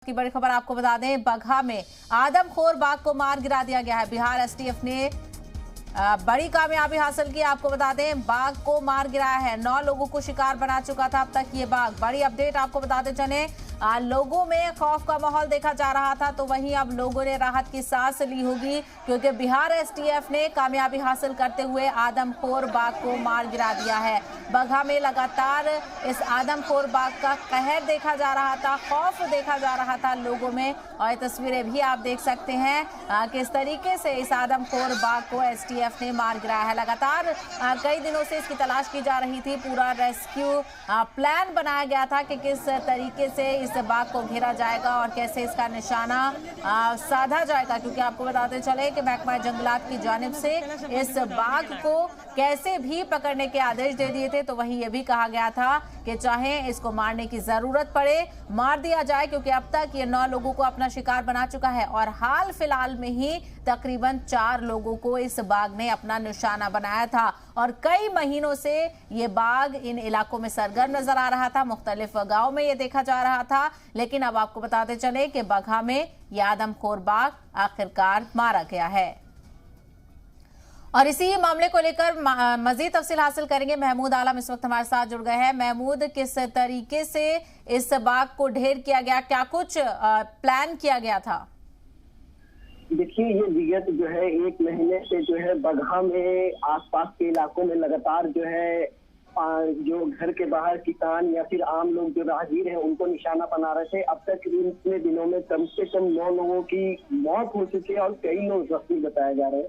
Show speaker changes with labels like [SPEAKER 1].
[SPEAKER 1] की बड़ी खबर आपको बता दें, बगहा में आदमखोर बाघ को मार गिरा दिया गया है। बिहार एसटीएफ ने बड़ी कामयाबी हासिल की। आपको बता दें, बाघ को मार गिराया है। 9 लोगों को शिकार बना चुका था अब तक ये बाघ। बड़ी अपडेट आपको बताते चले, लोगों में खौफ का माहौल देखा जा रहा था, तो वहीं अब लोगों ने राहत की सांस ली होगी, क्योंकि बिहार एसटीएफ ने कामयाबी हासिल करते हुए आदमखोर बाघ को मार गिरा दिया है। बगहा में लगातार इस आदमखोर बाघ का कहर देखा जा रहा था, खौफ देखा जा रहा था लोगों में। और ये तस्वीरें भी आप देख सकते हैं किस तरीके से इस आदमखोर बाघ को एसटीएफ ने मार गिराया है। लगातार कई दिनों से इसकी तलाश की जा रही थी। पूरा रेस्क्यू प्लान बनाया गया था कि किस तरीके से इस बाघ को घेरा जाएगा और कैसे इसका निशाना साधा जाएगा, क्योंकि आपको बताते चले कि महकमा जंगलात की जानिब से इस बाघ को कैसे भी पकड़ने के आदेश दे दिए थे। तो वहीं यह भी कहा गया था कि चाहे इसको मारने की जरूरत पड़े, मार दिया जाए, क्योंकि अब तक ये 9 लोगों को अपना शिकार बना चुका है और हाल फिलहाल में ही तकरीबन 4 लोगों को इस बाघ ने अपना निशाना बनाया था। और कई महीनों से ये बाघ इन इलाकों में सरगर्म नजर आ रहा था, मुख्तलिफ गांव में ये देखा जा रहा था। लेकिन अब आपको बताते चले कि बगहा में ये आदमखोर बाघ आखिरकार मारा गया है। और इसी मामले को लेकर मजीद तफसील हासिल करेंगे। महमूद आलम इस वक्त हमारे साथ जुड़ गए हैं। महमूद, किस तरीके से इस बाघ को ढेर किया गया, क्या कुछ प्लान किया गया था?
[SPEAKER 2] देखिए, ये विगत जो है 1 महीने से जो है बगहा में आसपास के इलाकों में लगातार जो है जो घर के बाहर किसान या फिर आम लोग जो राहगीर हैं उनको निशाना बना रहे थे। अब तक इतने दिनों में कम से कम 9 लोगों की मौत हो चुकी है और कई लोग जख्मी बताए जा रहे हैं।